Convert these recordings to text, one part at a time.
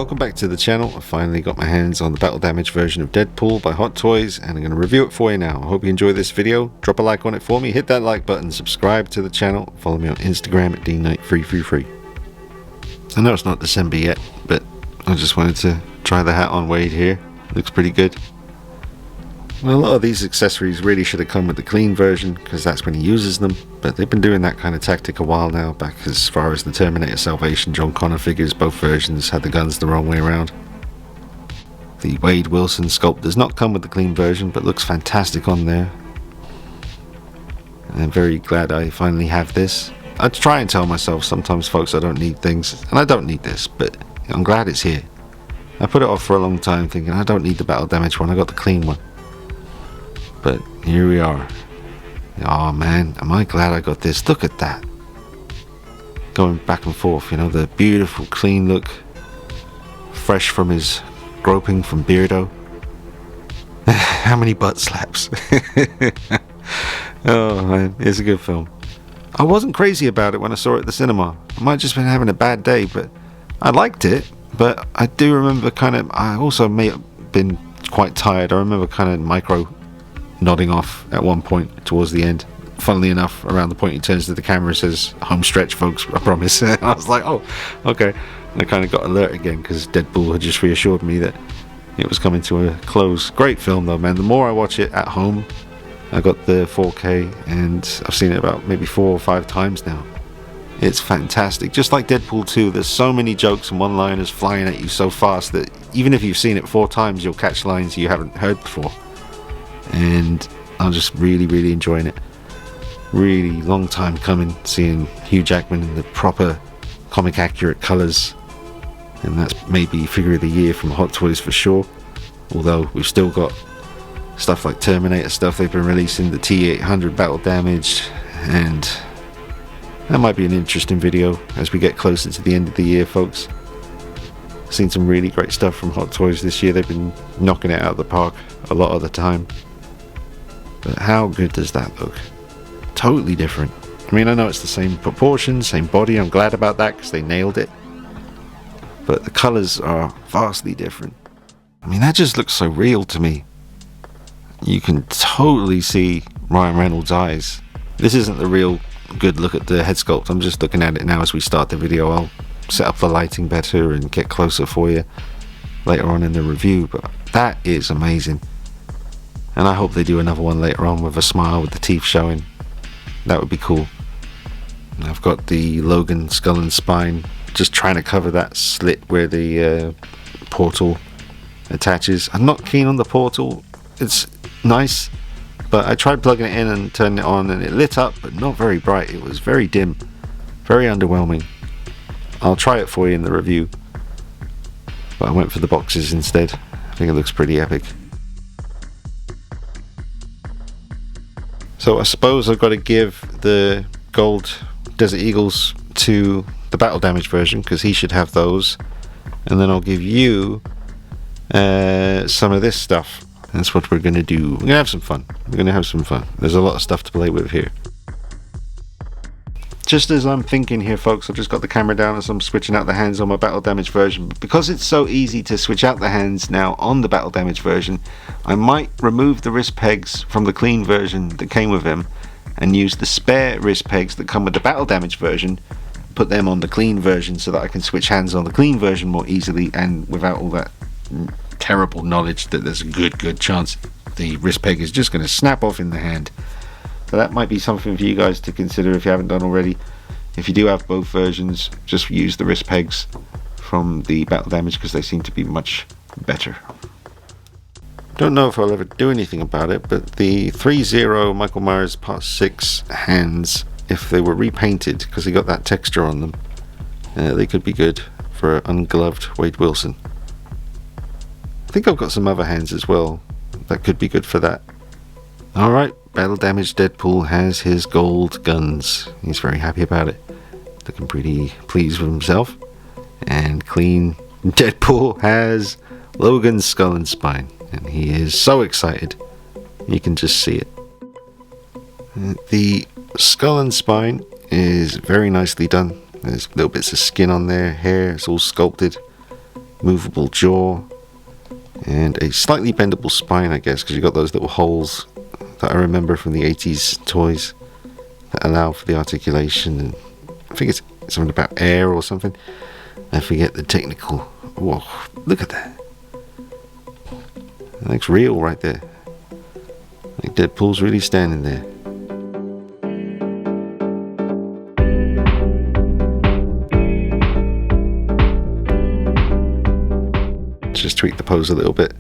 Welcome back to the channel. I finally got my hands on the battle damage version of Deadpool by Hot Toys, and I'm going to review it for you now. I hope you enjoy this video. Drop a like on it for me, hit that like button, subscribe to the channel, follow me on Instagram at DKnight333. I know it's not December yet, but I just wanted to try the hat on Wade here. Looks pretty good. Well, a lot of these accessories really should have come with the clean version, because that's when he uses them, but they've been doing that kind of tactic a while now. Back as far as the Terminator Salvation John Connor figures, both versions had the guns the wrong way around. The Wade Wilson sculpt does not come with the clean version, but looks fantastic on there. I'm very glad I finally have this. I try and tell myself sometimes, folks, I don't need things, and I don't need this, but I'm glad it's here. I put it off for a long time thinking I don't need the battle damage one, I got the clean one. But here we are. Oh man, am I glad I got this. Look at that. Going back and forth, you know, the beautiful clean look. Fresh from his groping from Beardo. How many butt slaps. Oh man, it's a good film. I wasn't crazy about it when I saw it at the cinema. I might have just been having a bad day, but I liked it. But I do remember I also may have been quite tired. I remember kind of micro nodding off at one point towards the end. Funnily enough, around the point he turns to the camera and says, "Home stretch, folks, I promise." I was like, oh, okay. And I kind of got alert again because Deadpool had just reassured me that it was coming to a close. Great film though, man. The more I watch it at home, I got the 4K and I've seen it about maybe 4 or 5 times now. It's fantastic. Just like Deadpool 2, there's so many jokes and one-liners flying at you so fast that even if you've seen it 4 times, you'll catch lines you haven't heard before. And I'm just really enjoying it. Really long time coming, seeing Hugh Jackman in the proper comic accurate colours, and that's maybe figure of the year from Hot Toys for sure. Although we've still got stuff like Terminator stuff they've been releasing, the T-800 battle damage, and that might be an interesting video as we get closer to the end of the year, folks. Seen some really great stuff from Hot Toys this year. They've been knocking it out of the park a lot of the time. But how good does that look? Totally different. I mean, I know it's the same proportions, same body. I'm glad about that because they nailed it. But the colours are vastly different. I mean, that just looks so real to me. You can totally see Ryan Reynolds' eyes. This isn't the real good look at the head sculpt. I'm just looking at it now as we start the video. I'll set up the lighting better and get closer for you later on in the review. But that is amazing. And I hope they do another one later on with a smile with the teeth showing. That would be cool. And I've got the Logan skull and spine, just trying to cover that slit where the portal attaches. I'm not keen on the portal. It's nice, but I tried plugging it in and turning it on and it lit up, but not very bright. It was very dim, very underwhelming. I'll try it for you in the review, but I went for the boxes instead. I think it looks pretty epic. So I suppose I've got to give the gold Desert Eagles to the battle damage version because he should have those, and then I'll give you some of this stuff. That's what we're going to do. We're going to have some fun. There's a lot of stuff to play with here. Just as I'm thinking here, folks, I've just got the camera down as I'm switching out the hands on my battle damage version. But because it's so easy to switch out the hands now on the battle damage version, I might remove the wrist pegs from the clean version that came with him and use the spare wrist pegs that come with the battle damage version, put them on the clean version so that I can switch hands on the clean version more easily and without all that terrible knowledge that there's a good chance the wrist peg is just going to snap off in the hand. So that might be something for you guys to consider if you haven't done already. If you do have both versions, just use the wrist pegs from the battle damage because they seem to be much better. Don't know if I'll ever do anything about it, but the 3-0 Michael Myers Part 6 hands, if they were repainted because they got that texture on them, they could be good for ungloved Wade Wilson. I think I've got some other hands as well that could be good for that. Alright, battle damage Deadpool has his gold guns. He's very happy about it. Looking pretty pleased with himself. And clean Deadpool has Logan's skull and spine. And he is so excited. You can just see it. The skull and spine is very nicely done. There's little bits of skin on there, hair, it's all sculpted. movable jaw, and a slightly bendable spine, I guess, because you've got those little holes that I remember from the 80s toys that allow for the articulation. And I think it's something about air or something. I forget the technical. Whoa, look at that. That looks real right there. Like Deadpool's really standing there. Just tweak the pose a little bit.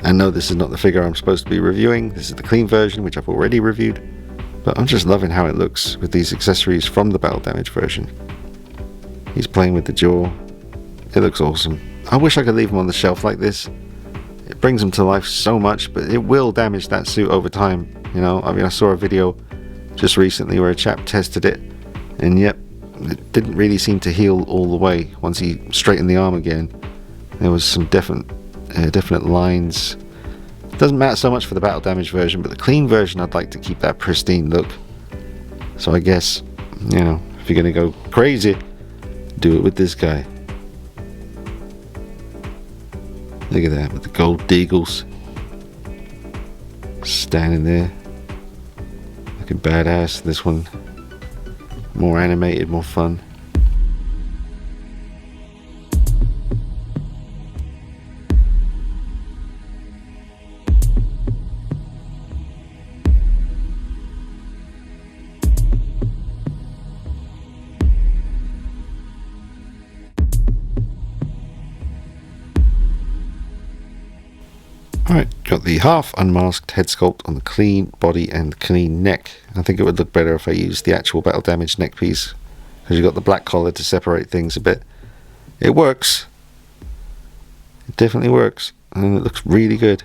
And no, this is not the figure I'm supposed to be reviewing. This is the clean version, which I've already reviewed. But I'm just loving how it looks with these accessories from the battle damage version. He's playing with the jaw. It looks awesome. I wish I could leave him on the shelf like this. It brings him to life so much, but it will damage that suit over time. You know, I mean, I saw a video just recently where a chap tested it, and yep, it didn't really seem to heal all the way once he straightened the arm again. There was some definite lines. It doesn't matter so much for the battle damage version, but the clean version, I'd like to keep that pristine look. So I guess, you know, if you're going to go crazy, do it with this guy. Look at that, with the gold deagles. Standing there. Looking badass. This one, more animated, more fun. Alright, got the half unmasked head sculpt on the clean body and clean neck. I think it would look better if I used the actual battle damage neck piece, because you've got the black collar to separate things a bit. It works. It definitely works, and it looks really good.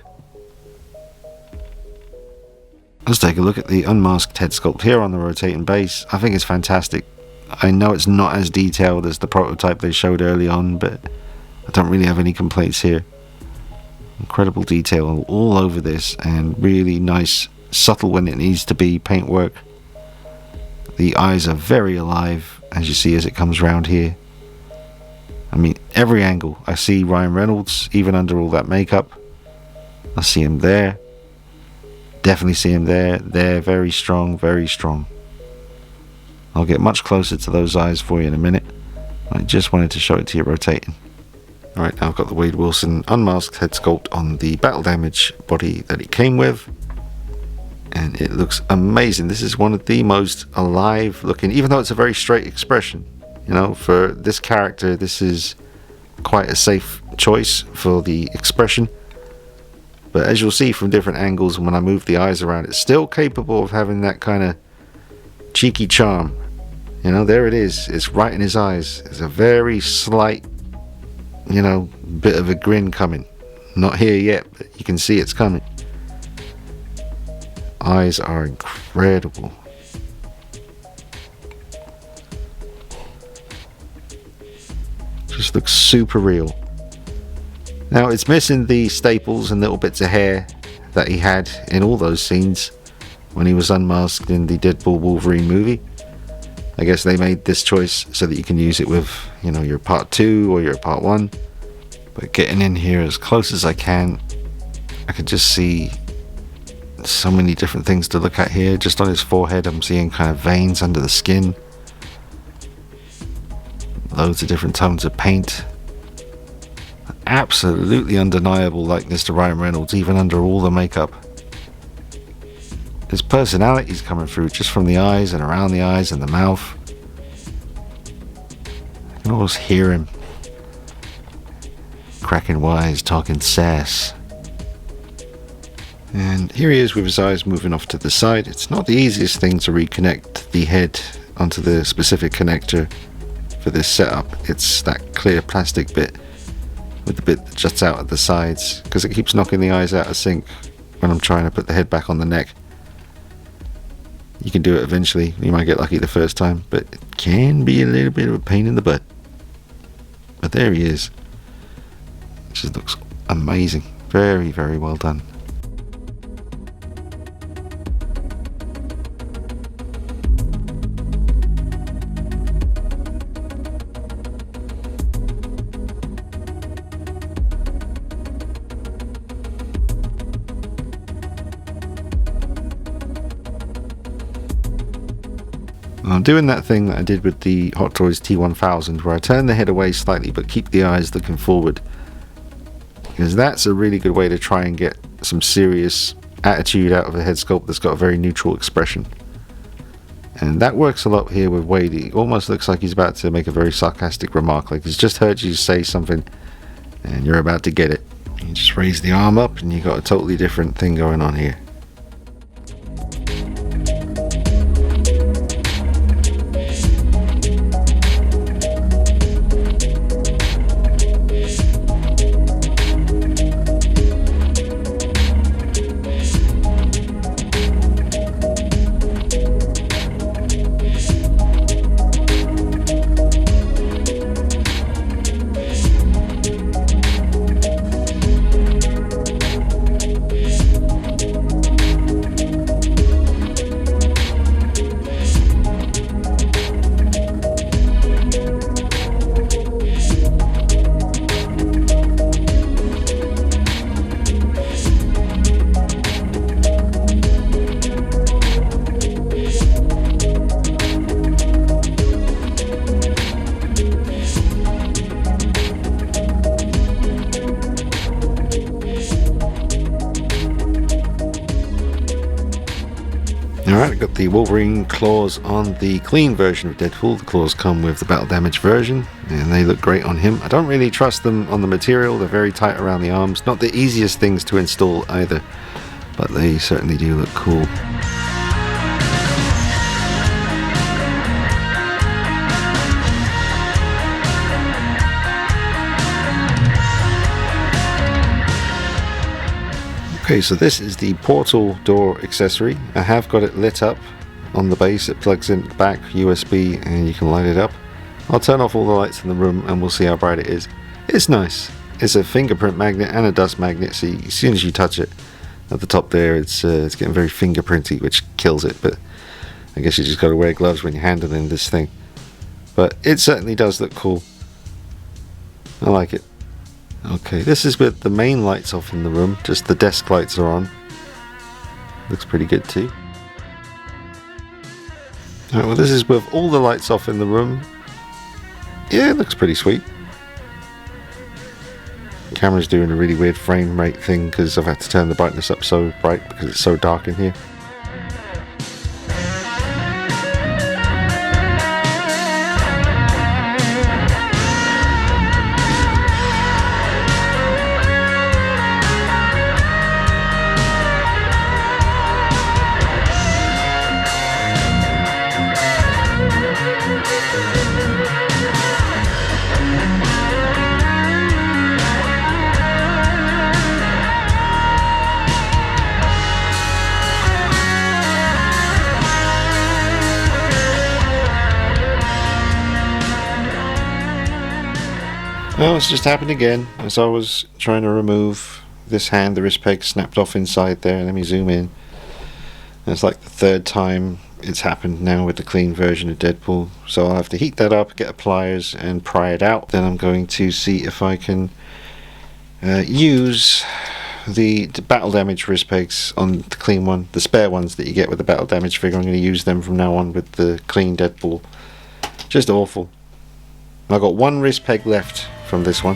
Let's take a look at the unmasked head sculpt here on the rotating base. I think it's fantastic. I know it's not as detailed as the prototype they showed early on, but I don't really have any complaints here. Incredible detail all over this, and really nice, subtle when it needs to be paintwork. The eyes are very alive, as you see as it comes round here. I mean, every angle. I see Ryan Reynolds, even under all that makeup. I see him there. Definitely see him there. There, very strong, very strong. I'll get much closer to those eyes for you in a minute. I just wanted to show it to you rotating. Alright, now I've got the Wade Wilson unmasked head sculpt on the battle damage body that it came with. And it looks amazing. This is one of the most alive looking, even though it's a very straight expression. You know, for this character, this is quite a safe choice for the expression. But as you'll see from different angles, when I move the eyes around, it's still capable of having that kind of cheeky charm. You know, there it is. It's right in his eyes. It's a very slight, you know, bit of a grin coming. Not here yet, but you can see it's coming. Eyes are incredible. Just looks super real. Now it's missing the staples and little bits of hair that he had in all those scenes when he was unmasked in the Deadpool Wolverine movie. I guess they made this choice so that you can use it with, you know, your part 2 or your part 1. But getting in here as close as I can, I can just see so many different things to look at here. Just on his forehead, I'm seeing kind of veins under the skin. Loads of different tones of paint. Absolutely undeniable likeness to Ryan Reynolds, even under all the makeup. His personality's coming through just from the eyes and around the eyes and the mouth. I can almost hear him cracking wise, talking sass. And here he is with his eyes moving off to the side. It's not the easiest thing to reconnect the head onto the specific connector for this setup. It's that clear plastic bit with the bit that juts out at the sides, because it keeps knocking the eyes out of sync when I'm trying to put the head back on the neck. You can do it eventually. You might get lucky the first time, but it can be a little bit of a pain in the butt. But there he is. It just looks amazing. Very, very well done. I'm doing that thing that I did with the Hot Toys T1000 where I turn the head away slightly but keep the eyes looking forward, because that's a really good way to try and get some serious attitude out of a head sculpt that's got a very neutral expression. And that works a lot here with Wade. He almost looks like he's about to make a very sarcastic remark, like he's just heard you say something and you're about to get it. You just raise the arm up and you've got a totally different thing going on here. Alright, I've got the Wolverine claws on the clean version of Deadpool. The claws come with the battle damage version, and they look great on him. I don't really trust them on the material. They're very tight around the arms. Not the easiest things to install either, but they certainly do look cool. Okay, so this is the portal door accessory. I have got it lit up on the base. It plugs in the back USB and you can light it up. I'll turn off all the lights in the room and we'll see how bright it is. It's nice. It's a fingerprint magnet and a dust magnet, so as soon as you touch it at the top there, it's getting very fingerprinty, which kills it, but I guess you just got to wear gloves when you're handling this thing. But it certainly does look cool. I like it. Okay, this is with the main lights off in the room, just the desk lights are on. Looks pretty good too. Alright, well this is with all the lights off in the room. Yeah, it looks pretty sweet. The camera's doing a really weird frame rate thing because I've had to turn the brightness up so bright because it's so dark in here. Well, it's just happened again. As I was trying to remove this hand, the wrist peg snapped off inside there. Let me zoom in. It's like the third time it's happened now with the clean version of Deadpool. So I'll have to heat that up, get a pliers and pry it out. Then I'm going to see if I can use the battle damage wrist pegs on the clean one. The spare ones that you get with the battle damage figure, I'm going to use them from now on with the clean Deadpool. Just awful. I've got one wrist peg left from this one.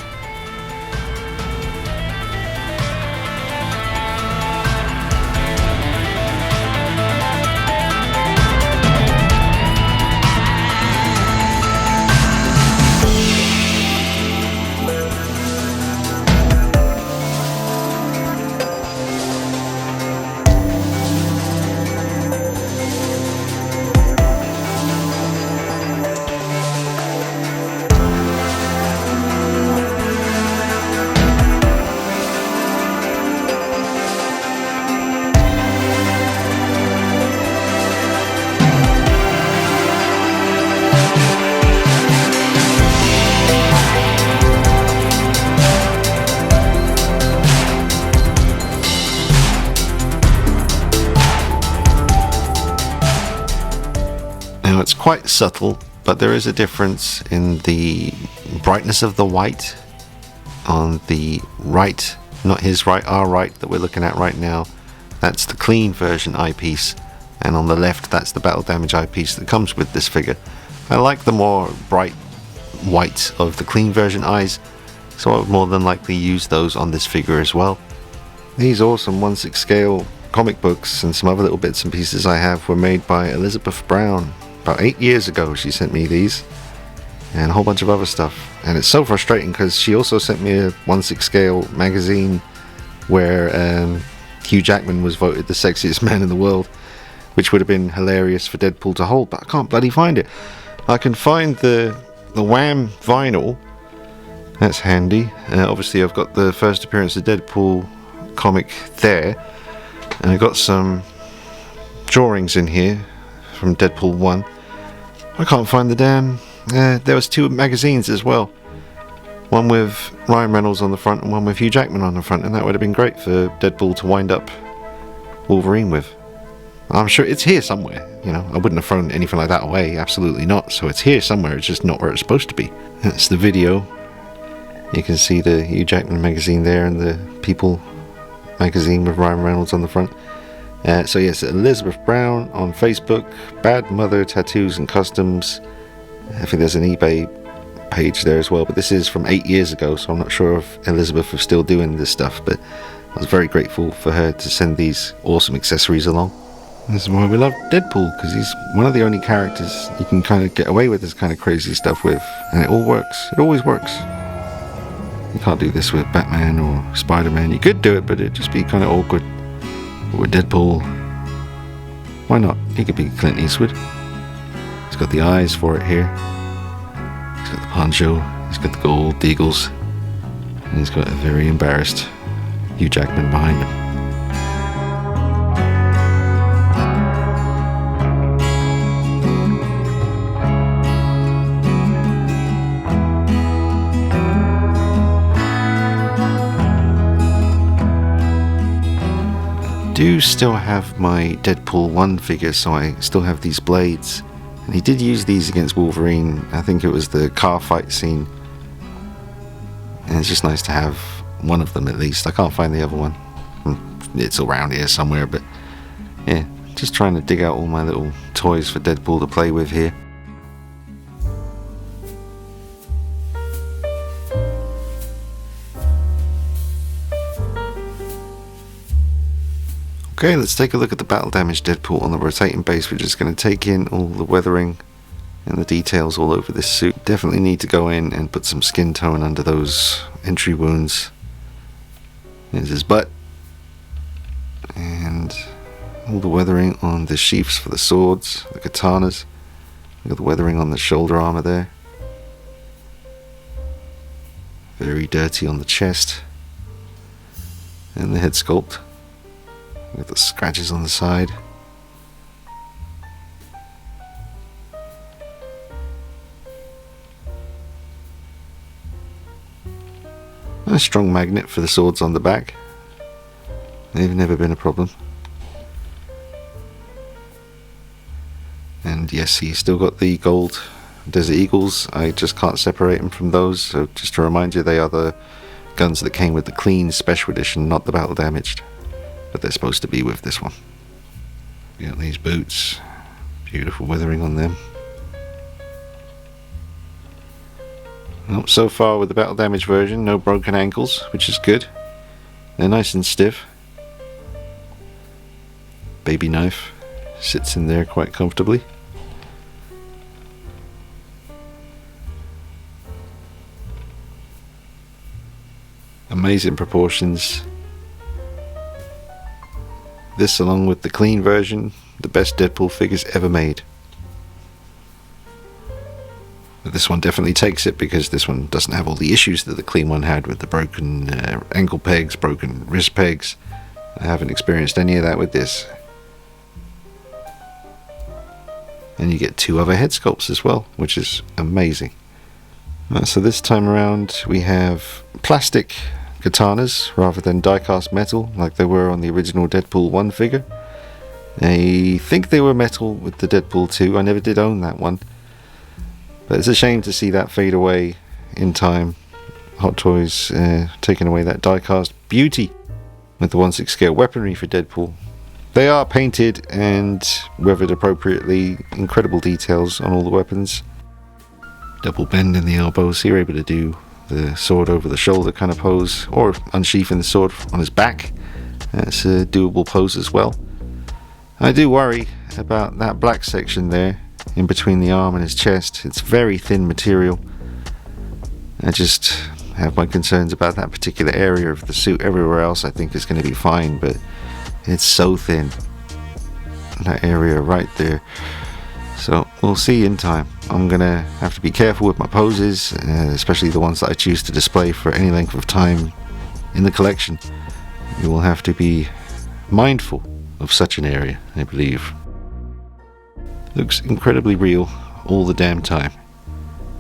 Now it's quite subtle, but there is a difference in the brightness of the white on the right, not his right, our right that we're looking at right now. That's the clean version eyepiece. and on the left that's the battle damage eyepiece that comes with this figure. I like the more bright white of the clean version eyes, so I would more than likely use those on this figure as well. These awesome 1/6 scale comic books and some other little bits and pieces I have were made by Elizabeth Brown. About 8 years ago she sent me these, and a whole bunch of other stuff. And it's so frustrating because she also sent me a 1/6 scale magazine where Hugh Jackman was voted the sexiest man in the world, which would have been hilarious for Deadpool to hold, but I can't bloody find it. I can find the Wham vinyl, that's handy. Obviously I've got the first appearance of Deadpool comic there, and I got some drawings in here from Deadpool 1. I can't find the damn... there was 2 magazines as well, one with Ryan Reynolds on the front and one with Hugh Jackman on the front, and that would have been great for Deadpool to wind up Wolverine with. I'm sure it's here somewhere, you know. I wouldn't have thrown anything like that away, absolutely not. So it's here somewhere, it's just not where it's supposed to be. That's the video. You can see the Hugh Jackman magazine there and the People magazine with Ryan Reynolds on the front. So yes, Elizabeth Brown on Facebook, Bad Mother Tattoos and Customs. I think there's an eBay page there as well, but this is from 8 years ago, so I'm not sure if Elizabeth was still doing this stuff, but I was very grateful for her to send these awesome accessories along. This is why we love Deadpool, because he's one of the only characters you can kind of get away with this kind of crazy stuff with, and it all works. It always works. You can't do this with Batman or Spider-Man. You could do it, but it'd just be kind of awkward. But with Deadpool, why not? He could be Clint Eastwood. He's got the eyes for it here. He's got the poncho. He's got the gold eagles. And he's got a very embarrassed Hugh Jackman behind him. I do still have my Deadpool 1 figure, so I still have these blades, and he did use these against Wolverine. I think it was the car fight scene, and it's just nice to have one of them at least. I can't find the other one. It's around here somewhere, but yeah, just trying to dig out all my little toys for Deadpool to play with here. Okay, let's take a look at the battle damage Deadpool on the rotating base. We're just going to take in all the weathering and the details all over this suit. Definitely need to go in and put some skin tone under those entry wounds. There's his butt. And all the weathering on the sheaths for the swords, the katanas. Look at the weathering on the shoulder armor there. Very dirty on the chest. And the head sculpt. With the scratches on the side. A strong magnet for the swords on the back. They've never been a problem. And yes, he's still got the gold Desert Eagles. I just can't separate them from those. So just to remind you, they are the guns that came with the clean special edition, not the battle damaged. But they're supposed to be with this one. You got these boots, beautiful weathering on them. Well, so far with the battle damage version, no broken ankles, which is good. They're nice and stiff. Baby knife sits in there quite comfortably. Amazing proportions. This, along with the clean version, the best Deadpool figures ever made. But this one definitely takes it, because this one doesn't have all the issues that the clean one had with the broken ankle pegs, broken wrist pegs. I haven't experienced any of that with this. And you get 2 other head sculpts as well, which is amazing. So this time around we have plastic katanas rather than die-cast metal like they were on the original Deadpool 1 figure. I think they were metal with the Deadpool 2. I never did own that one, but it's a shame to see that fade away in time. Hot Toys taking away that die-cast beauty with the 1/6 scale weaponry for Deadpool. They are painted and weathered appropriately. Incredible details on all the weapons. Double bend in the elbows, so you're able to do the sword over the shoulder kind of pose, or unsheathing the sword on his back. That's a doable pose as well. I do worry about that black section there in between the arm and his chest. It's very thin material. I just have my concerns about that particular area of the suit. Everywhere else I think is going to be fine, but it's so thin, that area right there. So we'll see in time. I'm gonna have to be careful with my poses, especially the ones that I choose to display for any length of time in the collection. You will have to be mindful of such an area, I believe. Looks incredibly real all the damn time.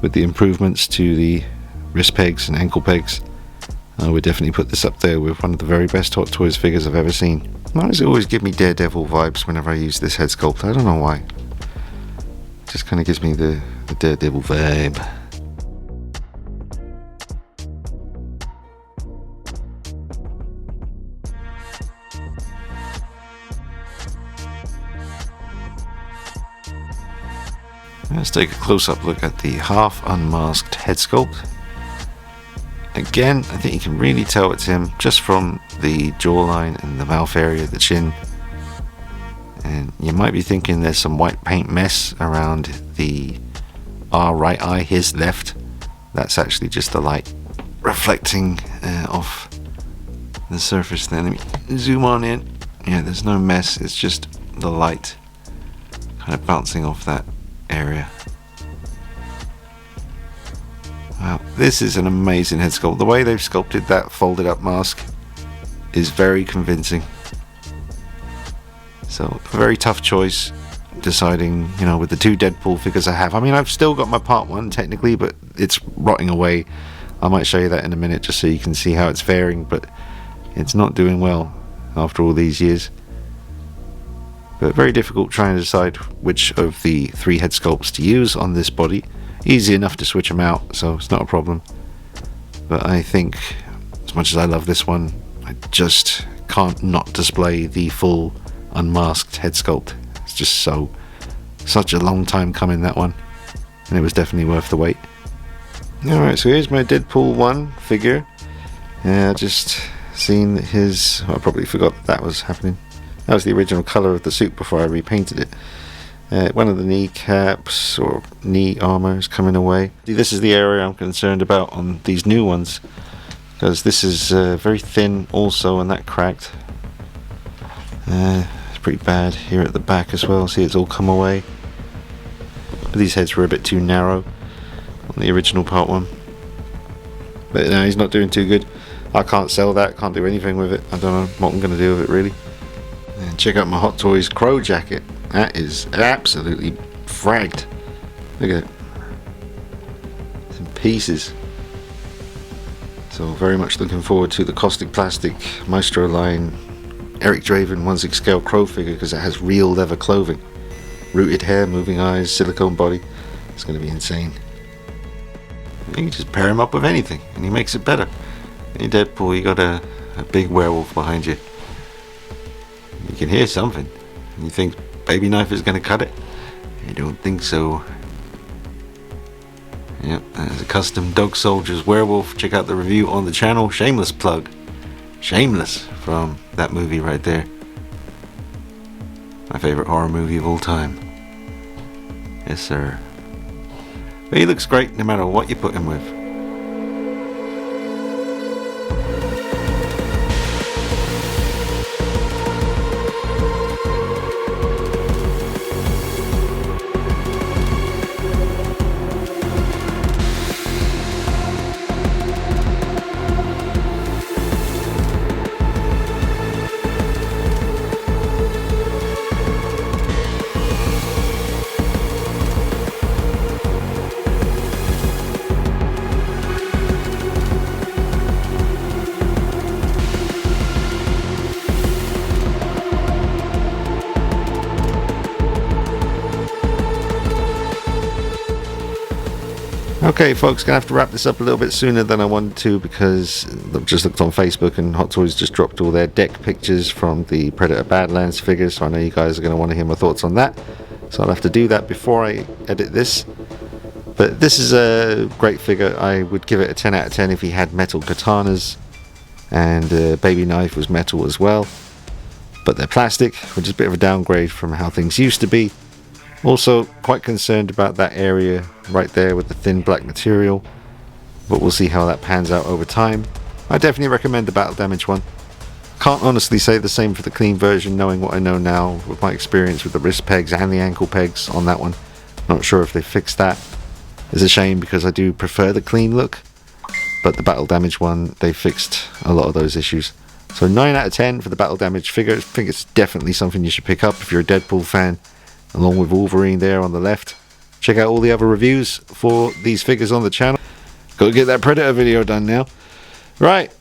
With the improvements to the wrist pegs and ankle pegs, I would definitely put this up there with one of the very best Hot Toys figures I've ever seen. Why does it always give me Daredevil vibes whenever I use this head sculpt? I don't know why. It just kind of gives me the Daredevil vibe. Let's take a close-up look at the half unmasked head sculpt. Again, I think you can really tell it's him just from the jawline and the mouth area, the chin. And you might be thinking there's some white paint mess around the right eye, his left. That's actually just the light reflecting off the surface there. Let me zoom on in. Yeah, there's no mess, it's just the light kind of bouncing off that area. Wow, this is an amazing head sculpt. The way they've sculpted that folded up mask is very convincing. So, a very tough choice deciding, with the two Deadpool figures I have. I mean, I've still got my part 1 technically, but it's rotting away. I might show you that in a minute just so you can see how it's faring, but it's not doing well after all these years. But very difficult trying to decide which of the 3 head sculpts to use on this body. Easy enough to switch them out, so it's not a problem. But I think, as much as I love this one, I just can't not display the full unmasked head sculpt. It's just such a long time coming, that one, and it was definitely worth the wait. Alright, so here's my Deadpool 1 figure. Yeah, just seen his... I probably forgot that was happening. That was the original colour of the suit before I repainted it. One of the kneecaps or knee armour is coming away. This is the area I'm concerned about on these new ones, because this is very thin also, and that cracked. It's pretty bad here at the back as well. See, it's all come away. But these heads were a bit too narrow on the original part 1. But no, he's not doing too good. I can't sell that, can't do anything with it. I don't know what I'm going to do with it really. And check out my Hot Toys Crow jacket. That is absolutely fragged. Look at it. It's in pieces. So very much looking forward to the Caustic Plastic Maestro line Eric Draven 1/6 scale Crow figure, because it has real leather clothing. Rooted hair, moving eyes, silicone body. It's going to be insane. You can just pair him up with anything and he makes it better. In Deadpool, you got a big werewolf behind you. You can hear something. You think Baby Knife is going to cut it? I don't think so. Yep, there's a custom Dog Soldiers werewolf. Check out the review on the channel. Shameless plug. Shameless from that movie right there. My favorite horror movie of all time. Yes, sir. But he looks great no matter what you put him with. Okay, folks, gonna have to wrap this up a little bit sooner than I wanted to because I've just looked on Facebook and Hot Toys just dropped all their deck pictures from the Predator Badlands figures, so I know you guys are going to want to hear my thoughts on that. So I'll have to do that before I edit this. But this is a great figure. I would give it a 10 out of 10 if he had metal katanas and Baby Knife was metal as well. But they're plastic, which is a bit of a downgrade from how things used to be. Also quite concerned about that area right there with the thin black material, but we'll see how that pans out over time. I definitely recommend the battle damage one. Can't honestly say the same for the clean version, knowing what I know now with my experience with the wrist pegs and the ankle pegs on that one. Not sure if they fixed that. It's a shame because I do prefer the clean look, but the battle damage one, they fixed a lot of those issues. So 9 out of 10 for the battle damage figure. I think it's definitely something you should pick up if you're a Deadpool fan, along with Wolverine there on the left. Check out all the other reviews for these figures on the channel. Gotta get that Predator video done now. Right,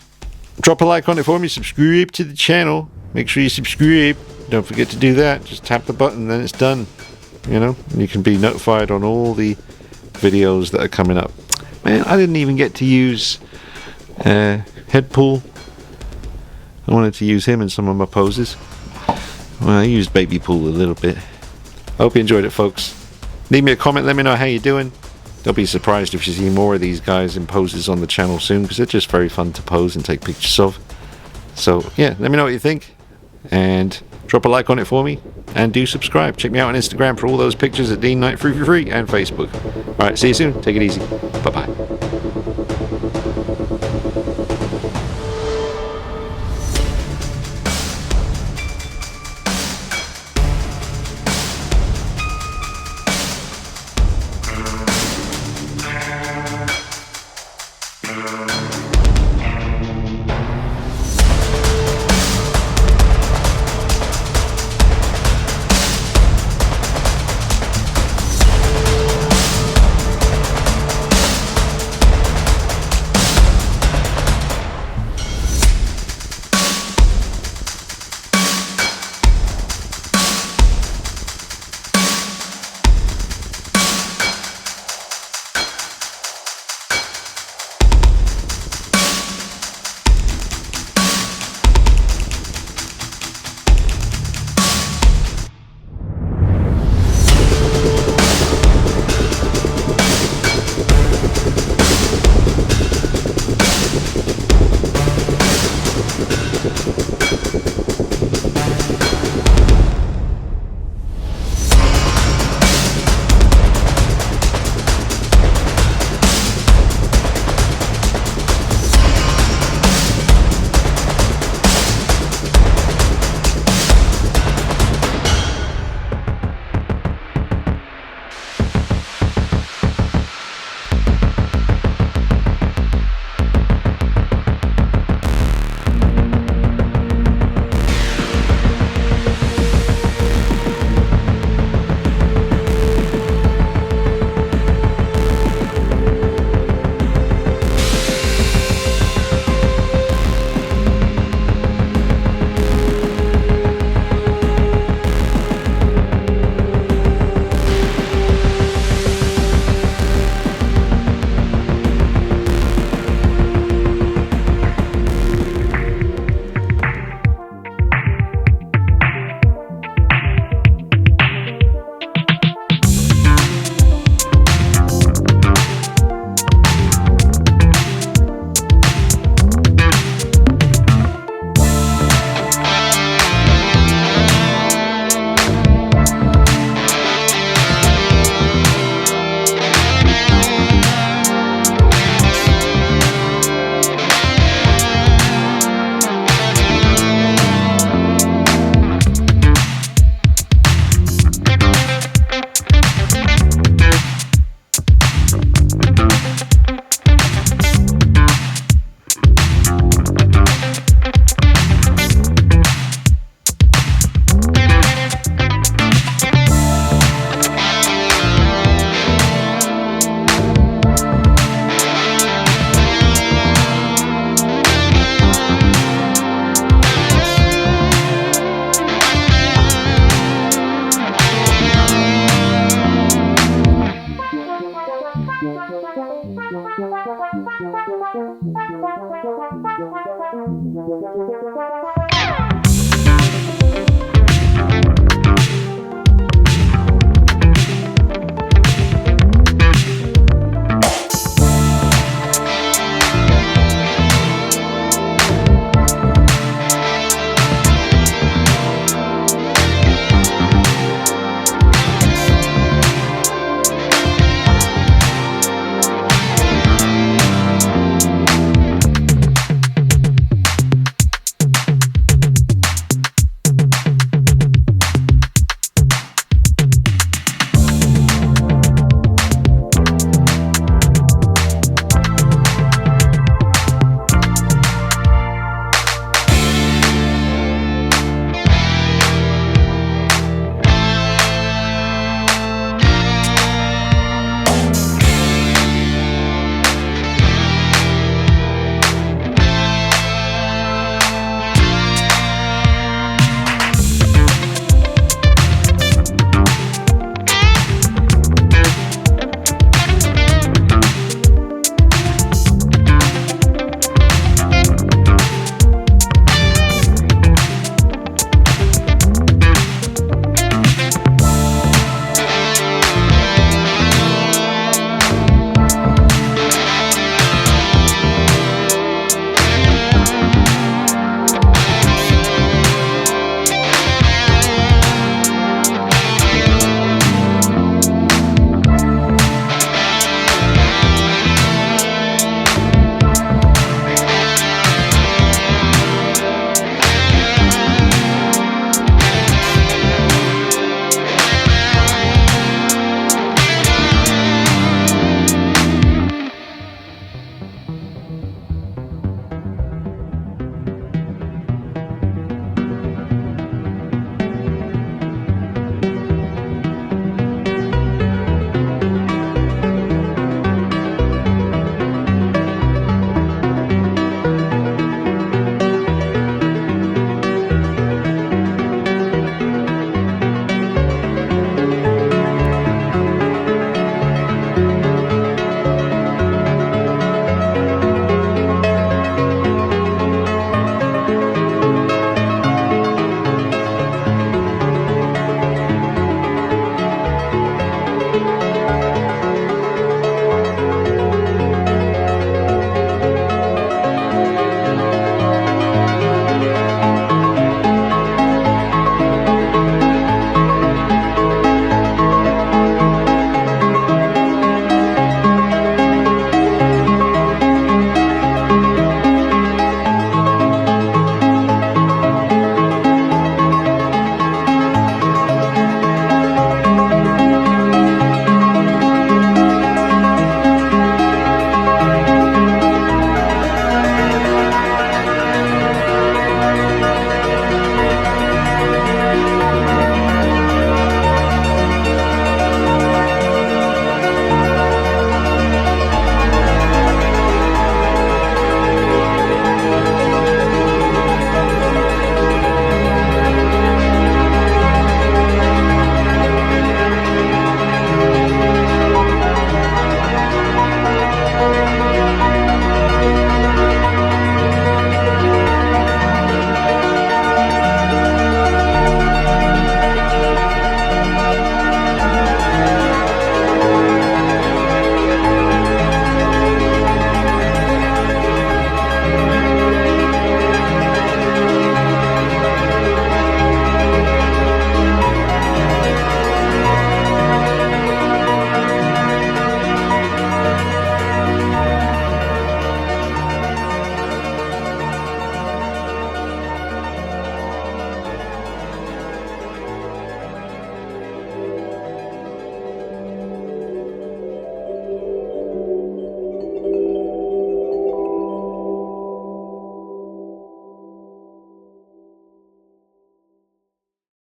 drop a like on it for me, subscribe to the channel. Make sure you subscribe. Don't forget to do that. Just tap the button, then it's done. You know, and you can be notified on all the videos that are coming up. Man, I didn't even get to use Deadpool. I wanted to use him in some of my poses. Well, I used Baby Pool a little bit. I hope you enjoyed it, folks. Leave me a comment, let me know how you're doing. Don't be surprised if you see more of these guys in poses on the channel soon, because they're just very fun to pose and take pictures of. So yeah, let me know what you think, and drop a like on it for me, and do subscribe. Check me out on Instagram for all those pictures at Dean Knight 333 and Facebook. Alright, see you soon. Take it easy. Bye bye.